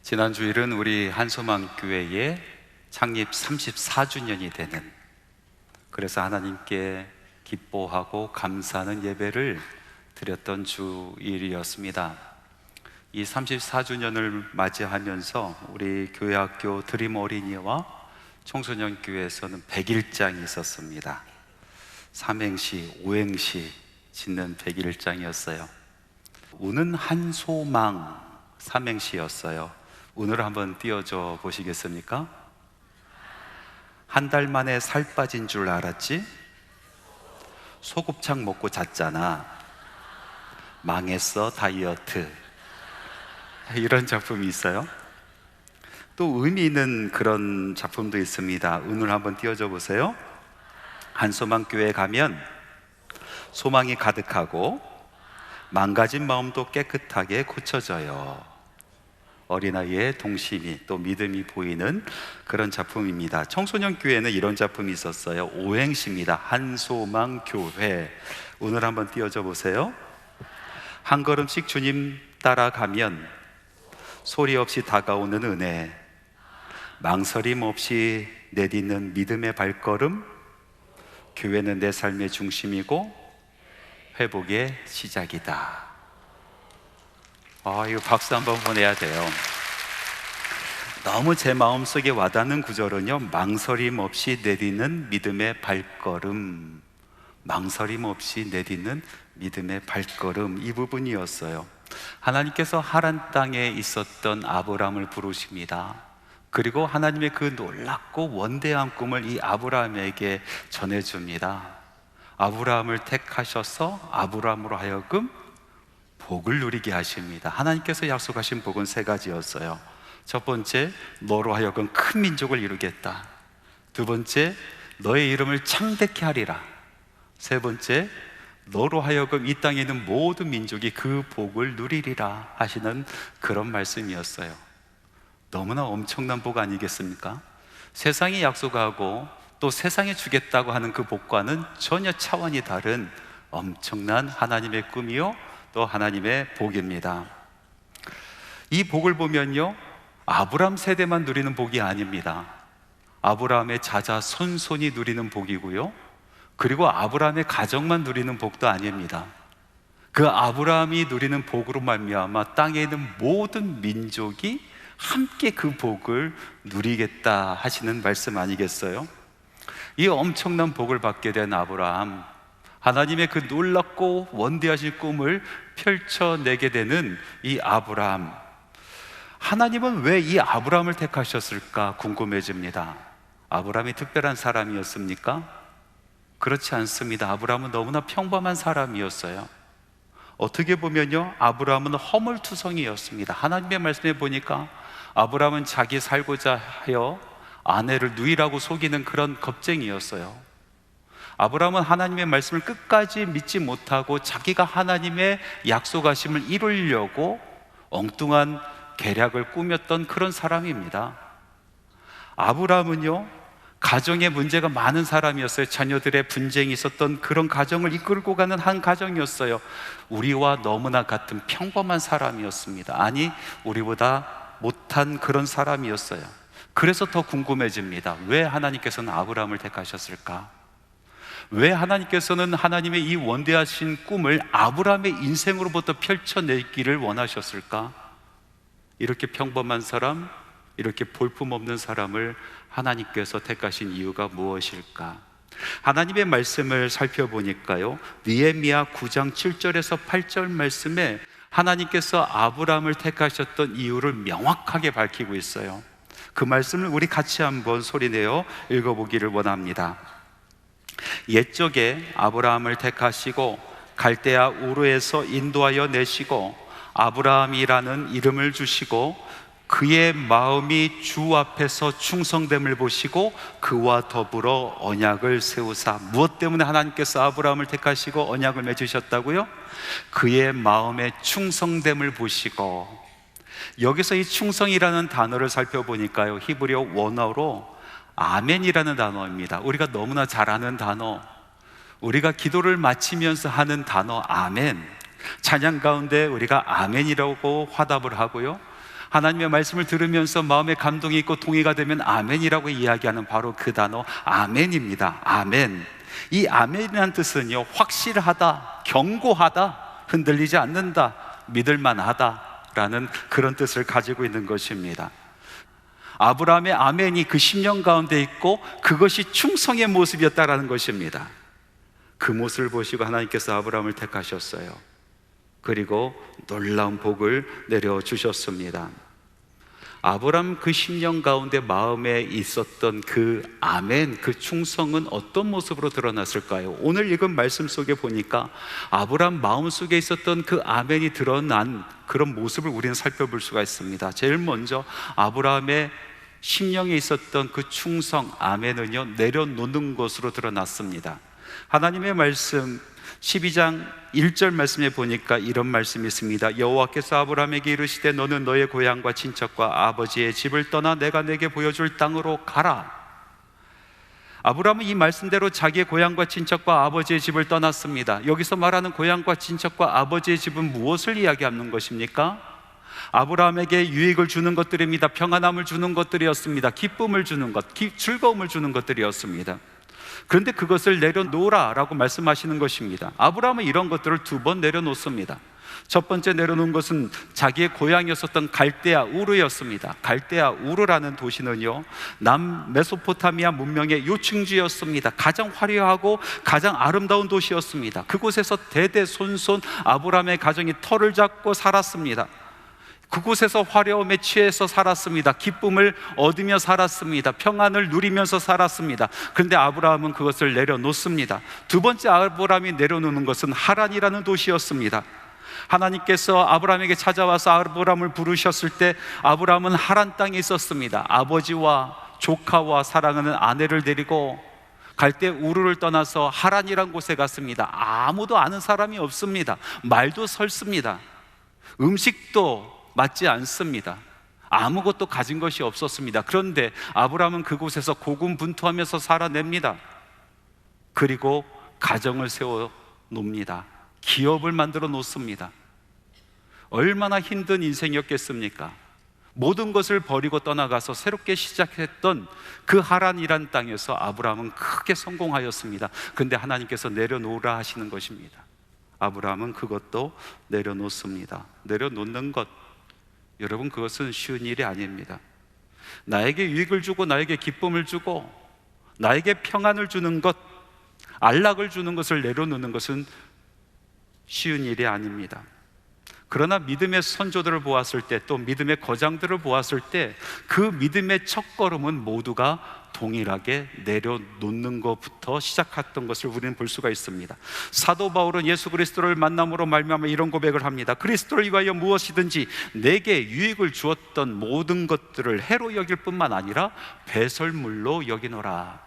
지난 주일은 우리 한소망교회의 창립 34주년이 되는, 그래서 하나님께 기뻐하고 감사하는 예배를 드렸던 주일이었습니다. 이 34주년을 맞이하면서 우리 교회학교 드림 어린이와 청소년 교회에서는 100일장이 있었습니다. 삼행시, 오행시 짓는 100일장이었어요. 우는 한소망 삼행시였어요. 운을 한번 띄워줘 보시겠습니까? 한 달 만에 살 빠진 줄 알았지? 소곱창 먹고 잤잖아. 망했어 다이어트. 이런 작품이 있어요. 또 의미 있는 그런 작품도 있습니다. 운을 한번 띄워줘 보세요. 한소망교회 가면 소망이 가득하고 망가진 마음도 깨끗하게 고쳐져요. 어린아이의 동심이 또 믿음이 보이는 그런 작품입니다. 청소년 교회는 이런 작품이 있었어요. 오행시입니다. 한소망교회. 오늘 한번 띄워줘 보세요. 한 걸음씩 주님 따라가면 소리 없이 다가오는 은혜, 망설임 없이 내딛는 믿음의 발걸음. 교회는 내 삶의 중심이고 회복의 시작이다. 이거 박수 한번 보내야 돼요. 너무 제 마음속에 와닿는 구절은요, 망설임 없이 내딛는 믿음의 발걸음. 망설임 없이 내딛는 믿음의 발걸음, 이 부분이었어요. 하나님께서 하란 땅에 있었던 아브라함을 부르십니다. 그리고 하나님의 그 놀랍고 원대한 꿈을 이 아브라함에게 전해줍니다. 아브라함을 택하셔서 아브라함으로 하여금 복을 누리게 하십니다. 하나님께서 약속하신 복은 세 가지였어요. 첫 번째, 너로 하여금 큰 민족을 이루겠다. 두 번째, 너의 이름을 창대케 하리라. 세 번째, 너로 하여금 이 땅에 있는 모든 민족이 그 복을 누리리라 하시는 그런 말씀이었어요. 너무나 엄청난 복 아니겠습니까? 세상이 약속하고 또 세상에 주겠다고 하는 그 복과는 전혀 차원이 다른 엄청난 하나님의 꿈이요 또 하나님의 복입니다. 이 복을 보면요, 아브라함 세대만 누리는 복이 아닙니다. 아브라함의 자자손손이 누리는 복이고요, 그리고 아브라함의 가정만 누리는 복도 아닙니다. 그 아브라함이 누리는 복으로 말미암아 땅에 있는 모든 민족이 함께 그 복을 누리겠다 하시는 말씀 아니겠어요? 이 엄청난 복을 받게 된 아브라함, 하나님의 그 놀랍고 원대하신 꿈을 펼쳐내게 되는 이 아브라함, 하나님은 왜 이 아브라함을 택하셨을까 궁금해집니다. 아브라함이 특별한 사람이었습니까? 그렇지 않습니다. 아브라함은 너무나 평범한 사람이었어요. 어떻게 보면요, 아브라함은 허물투성이였습니다. 하나님의 말씀에 보니까 아브라함은 자기 살고자 하여 아내를 누이라고 속이는 그런 겁쟁이였어요. 아브라함은 하나님의 말씀을 끝까지 믿지 못하고 자기가 하나님의 약속하심을 이루려고 엉뚱한 계략을 꾸몄던 그런 사람입니다. 아브라함은요, 가정에 문제가 많은 사람이었어요. 자녀들의 분쟁이 있었던 그런 가정을 이끌고 가는 한 가정이었어요. 우리와 너무나 같은 평범한 사람이었습니다. 아니, 우리보다 못한 그런 사람이었어요. 그래서 더 궁금해집니다. 왜 하나님께서는 아브라함을 택하셨을까? 왜 하나님께서는 하나님의 이 원대하신 꿈을 아브라함의 인생으로부터 펼쳐내기를 원하셨을까? 이렇게 평범한 사람, 이렇게 볼품없는 사람을 하나님께서 택하신 이유가 무엇일까? 하나님의 말씀을 살펴보니까요, 느헤미야 9장 7절에서 8절 말씀에 하나님께서 아브라함을 택하셨던 이유를 명확하게 밝히고 있어요. 그 말씀을 우리 같이 한번 소리내어 읽어보기를 원합니다. 옛적에 아브라함을 택하시고 갈대아 우르에서 인도하여 내시고 아브라함이라는 이름을 주시고 그의 마음이 주 앞에서 충성됨을 보시고 그와 더불어 언약을 세우사. 무엇 때문에 하나님께서 아브라함을 택하시고 언약을 맺으셨다고요? 그의 마음의 충성됨을 보시고. 여기서 이 충성이라는 단어를 살펴보니까요, 히브리어 원어로 아멘이라는 단어입니다. 우리가 너무나 잘 아는 단어, 우리가 기도를 마치면서 하는 단어 아멘, 찬양 가운데 우리가 아멘이라고 화답을 하고요, 하나님의 말씀을 들으면서 마음에 감동이 있고 동의가 되면 아멘이라고 이야기하는 바로 그 단어 아멘입니다. 아멘. 이 아멘이라는 뜻은요, 확실하다, 견고하다, 흔들리지 않는다, 믿을만하다라는 그런 뜻을 가지고 있는 것입니다. 아브라함의 아멘이 그 심령 가운데 있고 그것이 충성의 모습이었다라는 것입니다. 그 모습을 보시고 하나님께서 아브라함을 택하셨어요. 그리고 놀라운 복을 내려주셨습니다. 아브라함 그 심령 가운데 마음에 있었던 그 아멘, 그 충성은 어떤 모습으로 드러났을까요? 오늘 읽은 말씀 속에 보니까 아브라함 마음속에 있었던 그 아멘이 드러난 그런 모습을 우리는 살펴볼 수가 있습니다. 제일 먼저 아브라함의 심령에 있었던 그 충성, 아멘은요, 내려놓는 것으로 드러났습니다. 하나님의 말씀 12장 1절 말씀에 보니까 이런 말씀이 있습니다. 여호와께서 아브라함에게 이르시되 너는 너의 고향과 친척과 아버지의 집을 떠나 내가 내게 보여줄 땅으로 가라. 아브라함은 이 말씀대로 자기의 고향과 친척과 아버지의 집을 떠났습니다. 여기서 말하는 고향과 친척과 아버지의 집은 무엇을 이야기하는 것입니까? 아브라함에게 유익을 주는 것들입니다. 평안함을 주는 것들이었습니다. 기쁨을 주는 것, 즐거움을 주는 것들이었습니다. 그런데 그것을 내려놓으라 라고 말씀하시는 것입니다. 아브라함은 이런 것들을 두 번 내려놓습니다. 첫 번째 내려놓은 것은 자기의 고향이었었던 갈대아 우르였습니다. 갈대아 우르라는 도시는요, 남 메소포타미아 문명의 요충지였습니다. 가장 화려하고 가장 아름다운 도시였습니다. 그곳에서 대대손손 아브라함의 가정이 터를 잡고 살았습니다. 그곳에서 화려함에 취해서 살았습니다. 기쁨을 얻으며 살았습니다. 평안을 누리면서 살았습니다. 그런데 아브라함은 그것을 내려놓습니다. 두 번째 아브라함이 내려놓는 것은 하란이라는 도시였습니다. 하나님께서 아브라함에게 찾아와서 아브라함을 부르셨을 때 아브라함은 하란 땅에 있었습니다. 아버지와 조카와 사랑하는 아내를 데리고 갈대 우르를 떠나서 하란이란 곳에 갔습니다. 아무도 아는 사람이 없습니다. 말도 설습니다. 음식도 맞지 않습니다. 아무것도 가진 것이 없었습니다. 그런데 아브라함은 그곳에서 고군분투하면서 살아냅니다. 그리고 가정을 세워 놓습니다. 기업을 만들어 놓습니다. 얼마나 힘든 인생이었겠습니까? 모든 것을 버리고 떠나가서 새롭게 시작했던 그 하란이란 땅에서 아브라함은 크게 성공하였습니다. 그런데 하나님께서 내려놓으라 하시는 것입니다. 아브라함은 그것도 내려놓습니다. 내려놓는 것, 여러분, 그것은 쉬운 일이 아닙니다. 나에게 유익을 주고 나에게 기쁨을 주고 나에게 평안을 주는 것, 안락을 주는 것을 내려놓는 것은 쉬운 일이 아닙니다. 그러나 믿음의 선조들을 보았을 때, 또 믿음의 거장들을 보았을 때 그 믿음의 첫걸음은 모두가 동일하게 내려놓는 것부터 시작했던 것을 우리는 볼 수가 있습니다. 사도 바울은 예수 그리스도를 만남으로 말미암아 이런 고백을 합니다. 그리스도를 위하여 무엇이든지 내게 유익을 주었던 모든 것들을 해로 여길 뿐만 아니라 배설물로 여기노라.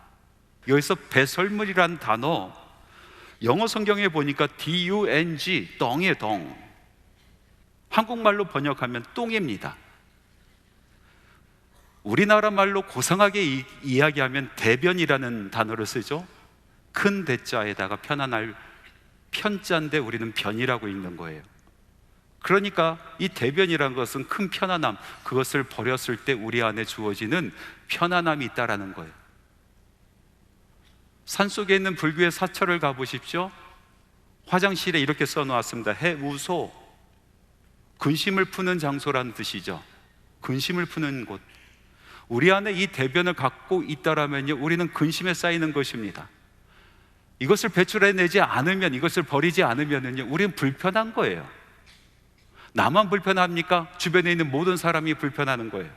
여기서 배설물이란 단어, 영어 성경에 보니까 dung, 덩의 덩, 한국말로 번역하면 똥입니다. 우리나라 말로 고상하게 이야기하면 대변이라는 단어를 쓰죠. 큰 대자에다가 편안할 편자인데 우리는 변이라고 읽는 거예요. 그러니까 이 대변이라는 것은 큰 편안함, 그것을 버렸을 때 우리 안에 주어지는 편안함이 있다라는 거예요. 산속에 있는 불교의 사찰을 가보십시오. 화장실에 이렇게 써놓았습니다. 해우소, 근심을 푸는 장소라는 뜻이죠. 근심을 푸는 곳. 우리 안에 이 대변을 갖고 있다라면요, 우리는 근심에 쌓이는 것입니다. 이것을 배출해내지 않으면, 이것을 버리지 않으면요, 우리는 불편한 거예요. 나만 불편합니까? 주변에 있는 모든 사람이 불편하는 거예요.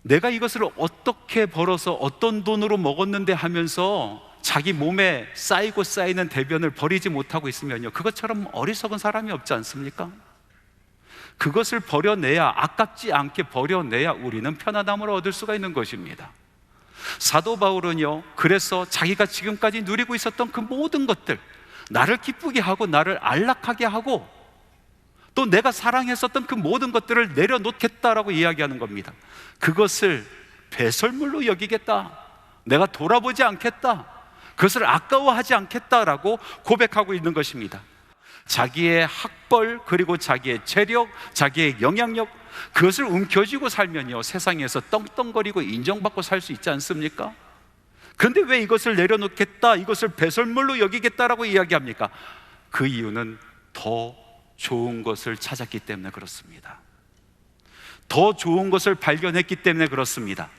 내가 이것을 어떻게 벌어서 어떤 돈으로 먹었는데 하면서 자기 몸에 쌓이고 쌓이는 대변을 버리지 못하고 있으면요, 그것처럼 어리석은 사람이 없지 않습니까? 그것을 버려내야, 아깝지 않게 버려내야 우리는 편안함을 얻을 수가 있는 것입니다. 사도 바울은요, 그래서 자기가 지금까지 누리고 있었던 그 모든 것들, 나를 기쁘게 하고 나를 안락하게 하고 또 내가 사랑했었던 그 모든 것들을 내려놓겠다라고 이야기하는 겁니다. 그것을 배설물로 여기겠다, 내가 돌아보지 않겠다, 그것을 아까워하지 않겠다라고 고백하고 있는 것입니다. 자기의 학벌, 그리고 자기의 재력, 자기의 영향력, 그것을 움켜쥐고 살면요, 세상에서 떵떵거리고 인정받고 살 수 있지 않습니까? 그런데 왜 이것을 내려놓겠다, 이것을 배설물로 여기겠다라고 이야기합니까? 그 이유는 더 좋은 것을 찾았기 때문에 그렇습니다. 더 좋은 것을 발견했기 때문에 그렇습니다.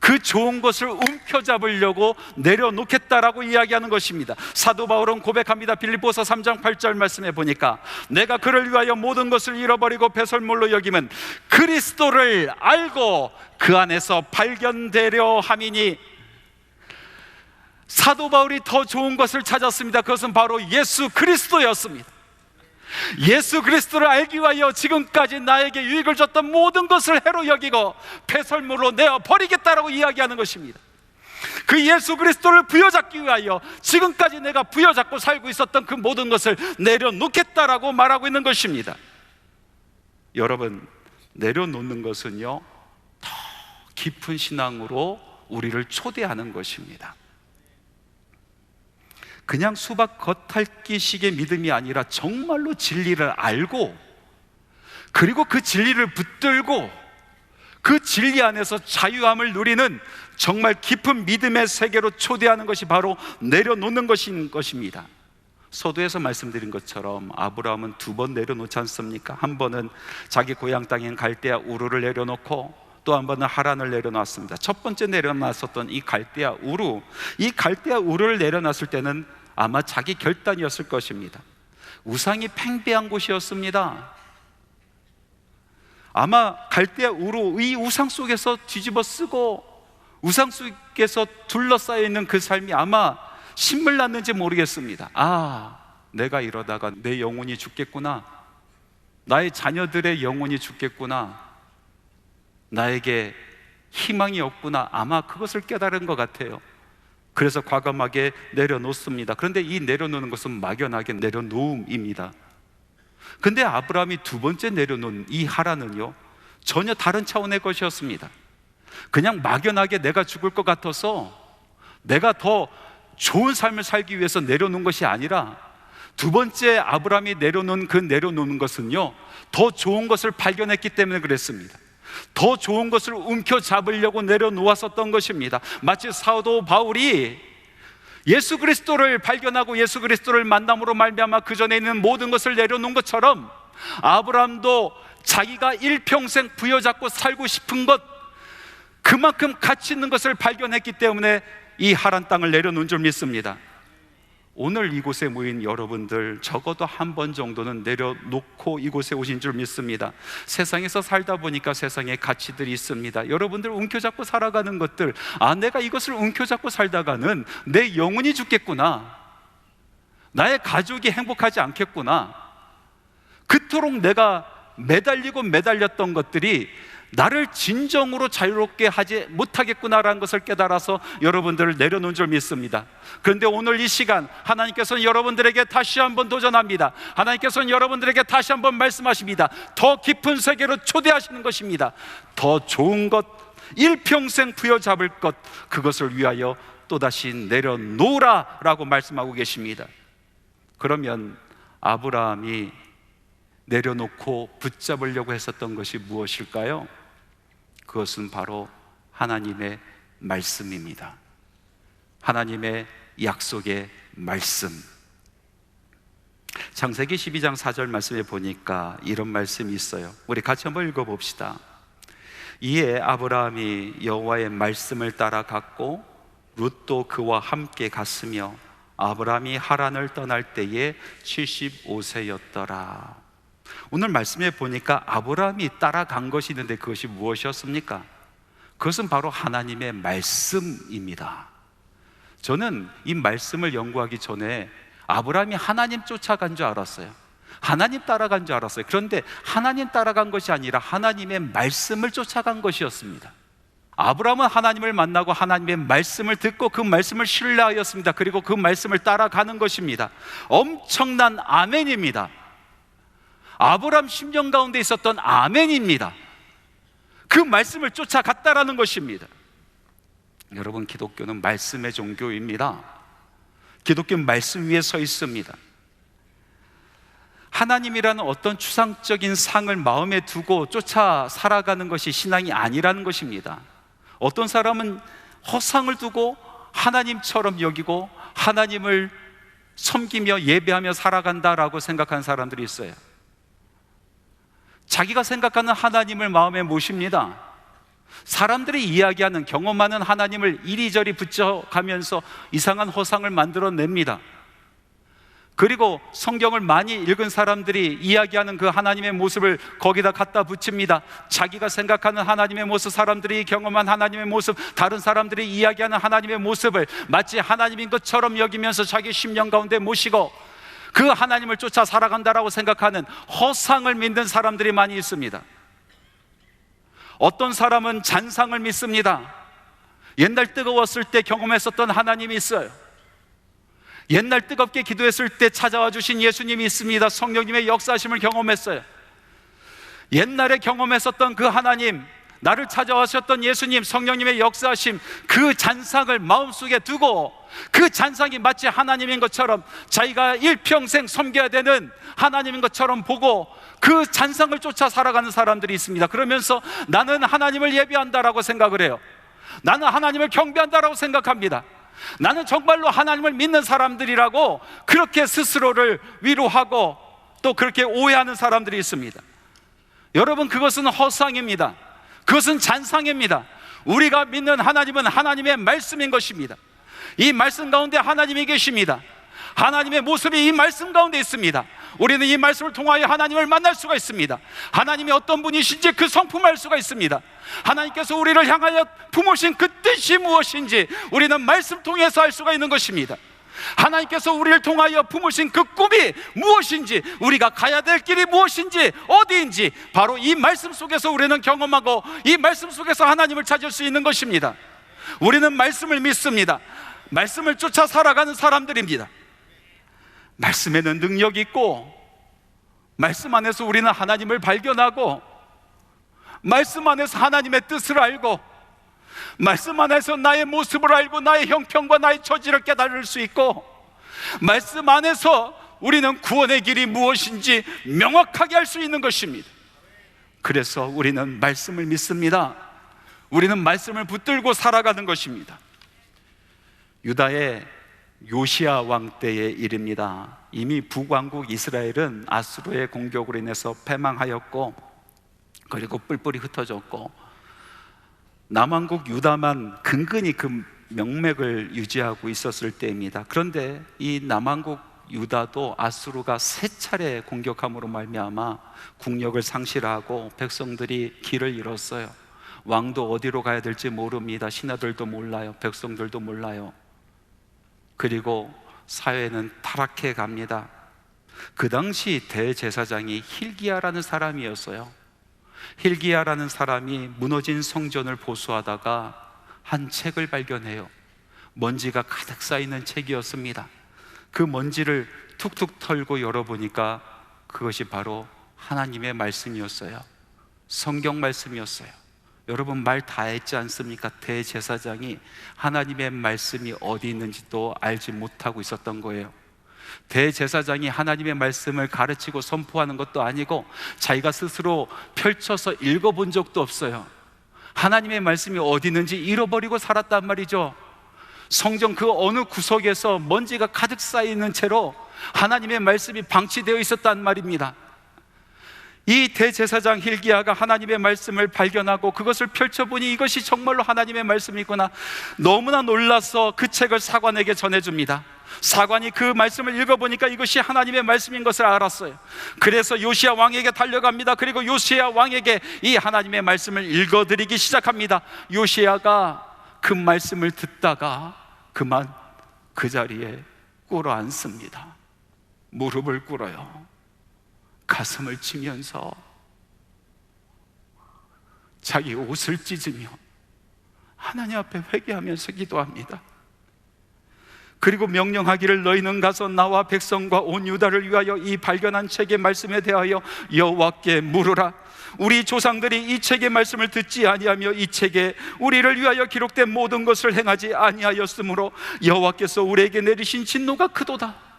그 좋은 것을 움켜잡으려고 내려놓겠다라고 이야기하는 것입니다. 사도 바울은 고백합니다. 빌립보서 3장 8절 말씀에 보니까 내가 그를 위하여 모든 것을 잃어버리고 배설물로 여김은 그리스도를 알고 그 안에서 발견되려 함이니. 사도 바울이 더 좋은 것을 찾았습니다. 그것은 바로 예수 그리스도였습니다. 예수 그리스도를 알기 위하여 지금까지 나에게 유익을 줬던 모든 것을 해로 여기고 배설물로 내어 버리겠다라고 이야기하는 것입니다. 그 예수 그리스도를 부여잡기 위하여 지금까지 내가 부여잡고 살고 있었던 그 모든 것을 내려놓겠다라고 말하고 있는 것입니다. 여러분, 내려놓는 것은요, 더 깊은 신앙으로 우리를 초대하는 것입니다. 그냥 수박 겉핥기식의 믿음이 아니라 정말로 진리를 알고, 그리고 그 진리를 붙들고 그 진리 안에서 자유함을 누리는 정말 깊은 믿음의 세계로 초대하는 것이 바로 내려놓는 것인 것입니다. 서두에서 말씀드린 것처럼 아브라함은 두 번 내려놓지 않습니까? 한 번은 자기 고향 땅인 갈대아 우르를 내려놓고 또 한 번은 하란을 내려놨습니다. 첫 번째 내려놨었던 이 갈대아 우르, 이 갈대아 우르를 내려놨을 때는 아마 자기 결단이었을 것입니다. 우상이 팽배한 곳이었습니다. 아마 갈대아 우르, 이 우상 속에서 뒤집어 쓰고 우상 속에서 둘러싸여 있는 그 삶이 아마 신물 났는지 모르겠습니다. 아, 내가 이러다가 내 영혼이 죽겠구나, 나의 자녀들의 영혼이 죽겠구나, 나에게 희망이 없구나, 아마 그것을 깨달은 것 같아요. 그래서 과감하게 내려놓습니다. 그런데 이 내려놓는 것은 막연하게 내려놓음입니다. 근데 아브라함이 두 번째 내려놓은 이 하란은요, 전혀 다른 차원의 것이었습니다. 그냥 막연하게 내가 죽을 것 같아서 내가 더 좋은 삶을 살기 위해서 내려놓은 것이 아니라, 두 번째 아브라함이 내려놓은 그 내려놓는 것은요, 더 좋은 것을 발견했기 때문에 그랬습니다. 더 좋은 것을 움켜잡으려고 내려놓았었던 것입니다. 마치 사도 바울이 예수 그리스도를 발견하고 예수 그리스도를 만남으로 말미암아 그 전에 있는 모든 것을 내려놓은 것처럼, 아브라함도 자기가 일평생 부여잡고 살고 싶은 것, 그만큼 가치 있는 것을 발견했기 때문에 이 하란 땅을 내려놓은 줄 믿습니다. 오늘 이곳에 모인 여러분들 적어도 한 번 정도는 내려놓고 이곳에 오신 줄 믿습니다. 세상에서 살다 보니까 세상에 가치들이 있습니다. 여러분들 움켜잡고 살아가는 것들, 아, 내가 이것을 움켜잡고 살다가는 내 영혼이 죽겠구나, 나의 가족이 행복하지 않겠구나, 그토록 내가 매달렸던 것들이 나를 진정으로 자유롭게 하지 못하겠구나라는 것을 깨달아서 여러분들을 내려놓은 줄 믿습니다. 그런데 오늘 이 시간 하나님께서는 여러분들에게 다시 한번 도전합니다. 하나님께서는 여러분들에게 다시 한번 말씀하십니다. 더 깊은 세계로 초대하시는 것입니다. 더 좋은 것, 일평생 부여잡을 것, 그것을 위하여 또다시 내려놓으라 라고 말씀하고 계십니다. 그러면 아브라함이 내려놓고 붙잡으려고 했었던 것이 무엇일까요? 그것은 바로 하나님의 말씀입니다. 하나님의 약속의 말씀. 창세기 12장 4절 말씀에 보니까 이런 말씀이 있어요. 우리 같이 한번 읽어봅시다. 이에 아브라함이 여호와의 말씀을 따라갔고 룻도 그와 함께 갔으며 아브라함이 하란을 떠날 때에 75세였더라. 오늘 말씀에 보니까 아브라함이 따라간 것이 있는데 그것이 무엇이었습니까? 그것은 바로 하나님의 말씀입니다. 저는 이 말씀을 연구하기 전에 아브라함이 하나님 쫓아간 줄 알았어요. 하나님 따라간 줄 알았어요. 그런데 하나님 따라간 것이 아니라 하나님의 말씀을 쫓아간 것이었습니다. 아브라함은 하나님을 만나고 하나님의 말씀을 듣고 그 말씀을 신뢰하였습니다. 그리고 그 말씀을 따라가는 것입니다. 엄청난 아멘입니다. 아브라함 심령 가운데 있었던 아멘입니다. 그 말씀을 쫓아갔다라는 것입니다. 여러분, 기독교는 말씀의 종교입니다. 기독교는 말씀 위에 서 있습니다. 하나님이라는 어떤 추상적인 상을 마음에 두고 쫓아 살아가는 것이 신앙이 아니라는 것입니다. 어떤 사람은 허상을 두고 하나님처럼 여기고 하나님을 섬기며 예배하며 살아간다라고 생각하는 사람들이 있어요. 자기가 생각하는 하나님을 마음에 모십니다. 사람들이 이야기하는, 경험하는 하나님을 이리저리 붙여가면서 이상한 허상을 만들어냅니다. 그리고 성경을 많이 읽은 사람들이 이야기하는 그 하나님의 모습을 거기다 갖다 붙입니다. 자기가 생각하는 하나님의 모습, 사람들이 경험한 하나님의 모습, 다른 사람들이 이야기하는 하나님의 모습을 마치 하나님인 것처럼 여기면서 자기 심령 가운데 모시고 그 하나님을 쫓아 살아간다라고 생각하는 허상을 믿는 사람들이 많이 있습니다. 어떤 사람은 잔상을 믿습니다. 옛날 뜨거웠을 때 경험했었던 하나님이 있어요. 옛날 뜨겁게 기도했을 때 찾아와 주신 예수님이 있습니다. 성령님의 역사하심을 경험했어요. 옛날에 경험했었던 그 하나님, 나를 찾아와셨던 예수님, 성령님의 역사하심, 그 잔상을 마음속에 두고 그 잔상이 마치 하나님인 것처럼 자기가 일평생 섬겨야 되는 하나님인 것처럼 보고 그 잔상을 쫓아 살아가는 사람들이 있습니다. 그러면서 나는 하나님을 예배한다라고 생각을 해요. 나는 하나님을 경배한다라고 생각합니다. 나는 정말로 하나님을 믿는 사람들이라고 그렇게 스스로를 위로하고 또 그렇게 오해하는 사람들이 있습니다. 여러분, 그것은 허상입니다. 그것은 잔상입니다. 우리가 믿는 하나님은 하나님의 말씀인 것입니다. 이 말씀 가운데 하나님이 계십니다. 하나님의 모습이 이 말씀 가운데 있습니다. 우리는 이 말씀을 통하여 하나님을 만날 수가 있습니다. 하나님이 어떤 분이신지 그 성품을 알 수가 있습니다. 하나님께서 우리를 향하여 품으신 그 뜻이 무엇인지 우리는 말씀 통해서 알 수가 있는 것입니다. 하나님께서 우리를 통하여 품으신 그 꿈이 무엇인지, 우리가 가야 될 길이 무엇인지, 어디인지 바로 이 말씀 속에서 우리는 경험하고 이 말씀 속에서 하나님을 찾을 수 있는 것입니다. 우리는 말씀을 믿습니다. 말씀을 쫓아 살아가는 사람들입니다. 말씀에는 능력이 있고 말씀 안에서 우리는 하나님을 발견하고 말씀 안에서 하나님의 뜻을 알고 말씀 안에서 나의 모습을 알고 나의 형편과 나의 처지를 깨달을 수 있고 말씀 안에서 우리는 구원의 길이 무엇인지 명확하게 알 수 있는 것입니다. 그래서 우리는 말씀을 믿습니다. 우리는 말씀을 붙들고 살아가는 것입니다. 유다의 요시야 왕 때의 일입니다. 이미 북왕국 이스라엘은 아수르의 공격으로 인해서 패망하였고 그리고 뿔뿔이 흩어졌고 남왕국 유다만 근근히 그 명맥을 유지하고 있었을 때입니다. 그런데 이 남왕국 유다도 아수르가 3차례 공격함으로 말미암아 국력을 상실하고 백성들이 길을 잃었어요. 왕도 어디로 가야 될지 모릅니다. 신하들도 몰라요. 백성들도 몰라요. 그리고 사회는 타락해 갑니다. 그 당시 대제사장이 hil기야라는 사람이었어요. hil기야라는 사람이 무너진 성전을 보수하다가 한 책을 발견해요. 먼지가 가득 쌓이는 책이었습니다. 그 먼지를 툭툭 털고 열어보니까 그것이 바로 하나님의 말씀이었어요. 성경 말씀이었어요. 여러분, 말 다 했지 않습니까? 대제사장이 하나님의 말씀이 어디 있는지도 알지 못하고 있었던 거예요. 대제사장이 하나님의 말씀을 가르치고 선포하는 것도 아니고 자기가 스스로 펼쳐서 읽어본 적도 없어요. 하나님의 말씀이 어디 있는지 잃어버리고 살았단 말이죠. 성전 그 어느 구석에서 먼지가 가득 쌓이는 채로 하나님의 말씀이 방치되어 있었단 말입니다. 이 대제사장 hil기야가 하나님의 말씀을 발견하고 그것을 펼쳐보니 이것이 정말로 하나님의 말씀이구나. 너무나 놀라서 그 책을 사관에게 전해줍니다. 사관이 그 말씀을 읽어보니까 이것이 하나님의 말씀인 것을 알았어요. 그래서 요시야 왕에게 달려갑니다. 그리고 요시야 왕에게 이 하나님의 말씀을 읽어드리기 시작합니다. 요시야가 그 말씀을 듣다가 그만 그 자리에 꿇어 앉습니다. 무릎을 꿇어요. 가슴을 치면서 자기 옷을 찢으며 하나님 앞에 회개하면서 기도합니다. 그리고 명령하기를 너희는 가서 나와 백성과 온 유다를 위하여 이 발견한 책의 말씀에 대하여 여호와께 물으라. 우리 조상들이 이 책의 말씀을 듣지 아니하며 이 책에 우리를 위하여 기록된 모든 것을 행하지 아니하였으므로 여호와께서 우리에게 내리신 진노가 크도다.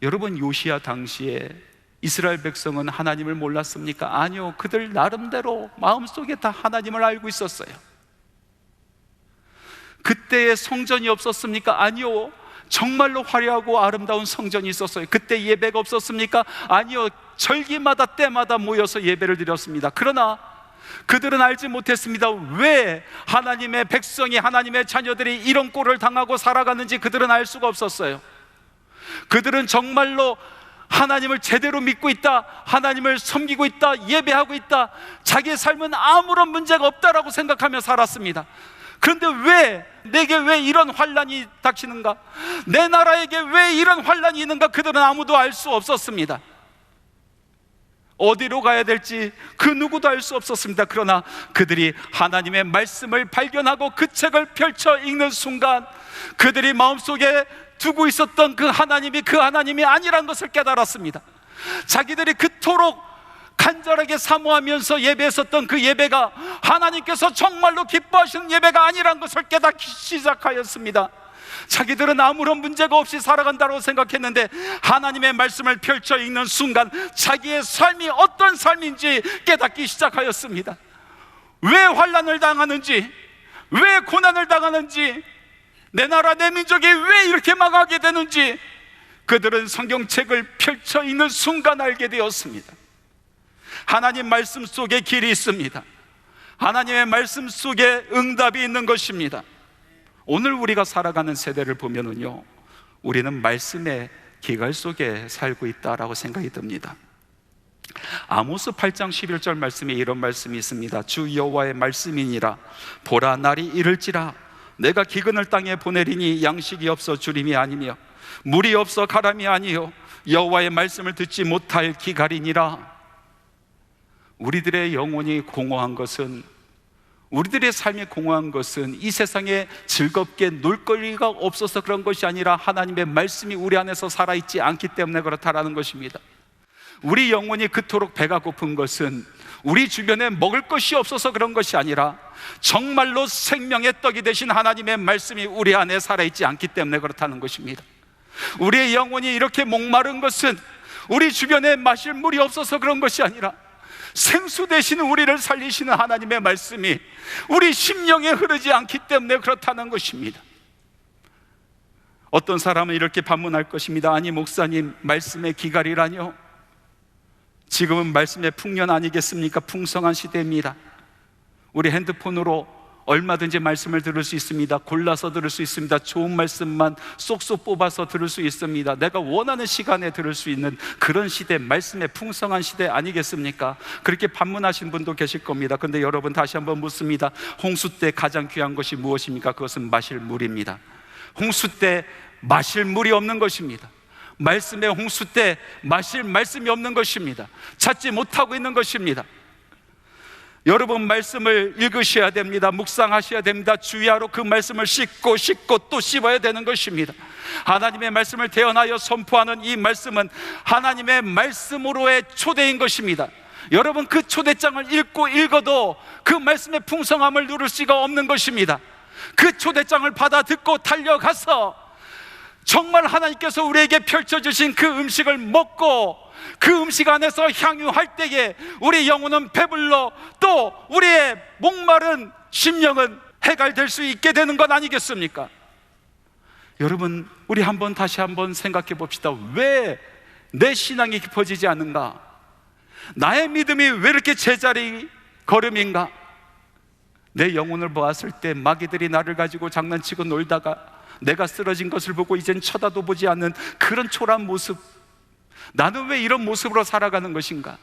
여러분, 요시야 당시에 이스라엘 백성은 하나님을 몰랐습니까? 아니요, 그들 나름대로 마음속에 다 하나님을 알고 있었어요. 그때의 성전이 없었습니까? 아니요, 정말로 화려하고 아름다운 성전이 있었어요. 그때 예배가 없었습니까? 아니요, 절기마다 때마다 모여서 예배를 드렸습니다. 그러나 그들은 알지 못했습니다. 왜 하나님의 백성이, 하나님의 자녀들이 이런 꼴을 당하고 살아가는지 그들은 알 수가 없었어요. 그들은 정말로 하나님을 제대로 믿고 있다, 하나님을 섬기고 있다, 예배하고 있다, 자기의 삶은 아무런 문제가 없다라고 생각하며 살았습니다. 그런데 내게 왜 이런 환란이 닥치는가? 내 나라에게 왜 이런 환란이 있는가? 그들은 아무도 알 수 없었습니다. 어디로 가야 될지 그 누구도 알 수 없었습니다. 그러나 그들이 하나님의 말씀을 발견하고 그 책을 펼쳐 읽는 순간 그들이 마음속에 두고 있었던 그 하나님이 아니란 것을 깨달았습니다. 자기들이 그토록 간절하게 사모하면서 예배했었던 그 예배가 하나님께서 정말로 기뻐하시는 예배가 아니란 것을 깨닫기 시작하였습니다. 자기들은 아무런 문제가 없이 살아간다고 생각했는데 하나님의 말씀을 펼쳐 읽는 순간 자기의 삶이 어떤 삶인지 깨닫기 시작하였습니다. 왜 환난을 당하는지, 왜 고난을 당하는지, 내 나라 내 민족이 왜 이렇게 망하게 되는지 그들은 성경책을 펼쳐 읽는 순간 알게 되었습니다. 하나님 말씀 속에 길이 있습니다. 하나님의 말씀 속에 응답이 있는 것입니다. 오늘 우리가 살아가는 세대를 보면은요, 우리는 말씀의 기갈 속에 살고 있다라고 생각이 듭니다. 아모스 8장 11절 말씀에 이런 말씀이 있습니다. 주 여호와의 말씀이니라. 보라, 날이 이를지라. 내가 기근을 땅에 보내리니 양식이 없어 주림이 아니며 물이 없어 가람이 아니요 여호와의 말씀을 듣지 못할 기갈이니라. 우리들의 영혼이 공허한 것은, 우리들의 삶이 공허한 것은 이 세상에 즐겁게 놀거리가 없어서 그런 것이 아니라 하나님의 말씀이 우리 안에서 살아있지 않기 때문에 그렇다라는 것입니다. 우리 영혼이 그토록 배가 고픈 것은 우리 주변에 먹을 것이 없어서 그런 것이 아니라 정말로 생명의 떡이 되신 하나님의 말씀이 우리 안에 살아있지 않기 때문에 그렇다는 것입니다. 우리의 영혼이 이렇게 목마른 것은 우리 주변에 마실 물이 없어서 그런 것이 아니라 생수 되시는 우리를 살리시는 하나님의 말씀이 우리 심령에 흐르지 않기 때문에 그렇다는 것입니다. 어떤 사람은 이렇게 반문할 것입니다. 아니 목사님, 말씀의 기갈이라뇨? 지금은 말씀의 풍년 아니겠습니까? 풍성한 시대입니다. 우리 핸드폰으로 얼마든지 말씀을 들을 수 있습니다. 골라서 들을 수 있습니다. 좋은 말씀만 쏙쏙 뽑아서 들을 수 있습니다. 내가 원하는 시간에 들을 수 있는 그런 시대, 말씀의 풍성한 시대 아니겠습니까? 그렇게 반문하신 분도 계실 겁니다. 그런데 여러분, 다시 한번 묻습니다. 홍수 때 가장 귀한 것이 무엇입니까? 그것은 마실 물입니다. 홍수 때 마실 물이 없는 것입니다. 말씀의 홍수 때 마실 말씀이 없는 것입니다. 찾지 못하고 있는 것입니다. 여러분, 말씀을 읽으셔야 됩니다. 묵상하셔야 됩니다. 주야로 그 말씀을 씻고 또 씹어야 되는 것입니다. 하나님의 말씀을 대언하여 선포하는 이 말씀은 하나님의 말씀으로의 초대인 것입니다. 여러분, 그 초대장을 읽어도 그 말씀의 풍성함을 누릴 수가 없는 것입니다. 그 초대장을 받아 듣고 달려가서 정말 하나님께서 우리에게 펼쳐주신 그 음식을 먹고 그 음식 안에서 향유할 때에 우리 영혼은 배불러 또 우리의 목마른 심령은 해갈될 수 있게 되는 것 아니겠습니까? 여러분, 우리 다시 한번 생각해 봅시다. 왜 내 신앙이 깊어지지 않는가? 나의 믿음이 왜 이렇게 제자리 걸음인가? 내 영혼을 보았을 때 마귀들이 나를 가지고 장난치고 놀다가 내가 쓰러진 것을 보고 이젠 쳐다도 보지 않는 그런 초라한 모습, 나는 왜 이런 모습으로 살아가는 것인가?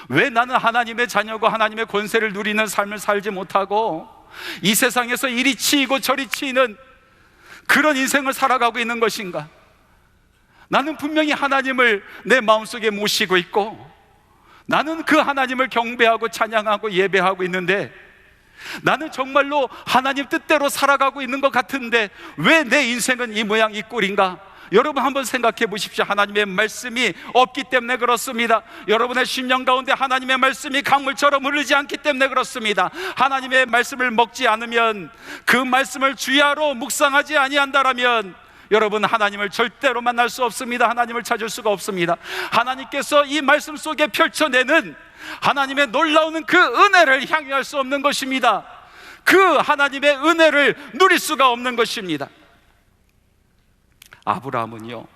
왜 나는 하나님의 자녀고 하나님의 권세를 누리는 삶을 살지 못하고 이 세상에서 이리 치이고 저리 치이는 그런 인생을 살아가고 있는 것인가? 나는 분명히 하나님을 내 마음속에 모시고 있고 나는 그 하나님을 경배하고 찬양하고 예배하고 있는데 나는 정말로 하나님 뜻대로 살아가고 있는 것 같은데 왜 내 인생은 이 모양 이 꼴인가? 여러분, 한번 생각해 보십시오. 하나님의 말씀이 없기 때문에 그렇습니다. 여러분의 심령 가운데 하나님의 말씀이 강물처럼 흐르지 않기 때문에 그렇습니다. 하나님의 말씀을 먹지 않으면, 그 말씀을 주야로 묵상하지 아니한다라면 여러분, 하나님을 절대로 만날 수 없습니다. 하나님을 찾을 수가 없습니다. 하나님께서 이 말씀 속에 펼쳐내는 하나님의 놀라운 그 은혜를 향유할 수 없는 것입니다. 그 하나님의 은혜를 누릴 수가 없는 것입니다. 아브라함은요,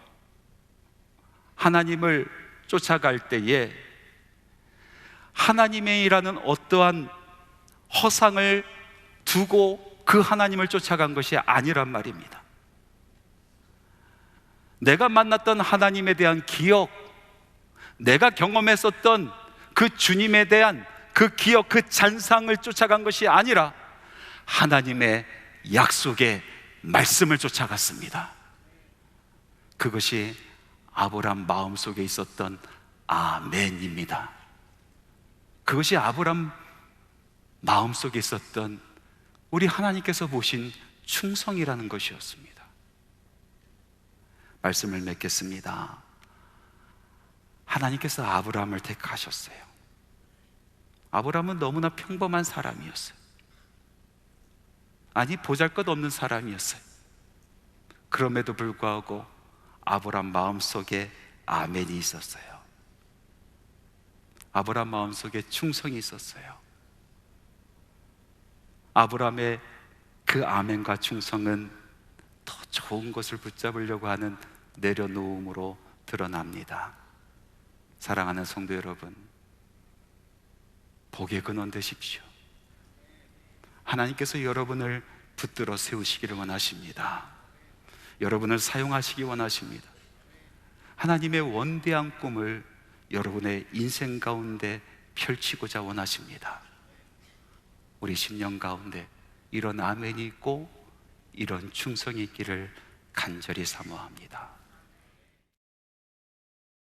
하나님을 쫓아갈 때에 하나님의 일하는 어떠한 허상을 두고 그 하나님을 쫓아간 것이 아니란 말입니다. 내가 만났던 하나님에 대한 기억, 내가 경험했었던 그 주님에 대한 그 기억, 그 잔상을 쫓아간 것이 아니라 하나님의 약속의 말씀을 쫓아갔습니다. 그것이 아브라함 마음속에 있었던 아멘입니다. 그것이 아브라함 마음속에 있었던 우리 하나님께서 보신 충성이라는 것이었습니다. 말씀을 맺겠습니다. 하나님께서 아브라함을 택하셨어요. 아브라함은 너무나 평범한 사람이었어요. 아니, 보잘것없는 사람이었어요. 그럼에도 불구하고 아브라함 마음속에 아멘이 있었어요. 아브라함 마음속에 충성이 있었어요. 아브라함의 그 아멘과 충성은 더 좋은 것을 붙잡으려고 하는 내려놓음으로 드러납니다. 사랑하는 성도 여러분, 복의 근원 되십시오. 하나님께서 여러분을 붙들어 세우시기를 원하십니다. 여러분을 사용하시기 원하십니다. 하나님의 원대한 꿈을 여러분의 인생 가운데 펼치고자 원하십니다. 우리 10년 가운데 이런 아멘이 있고 이런 충성이 있기를 간절히 사모합니다.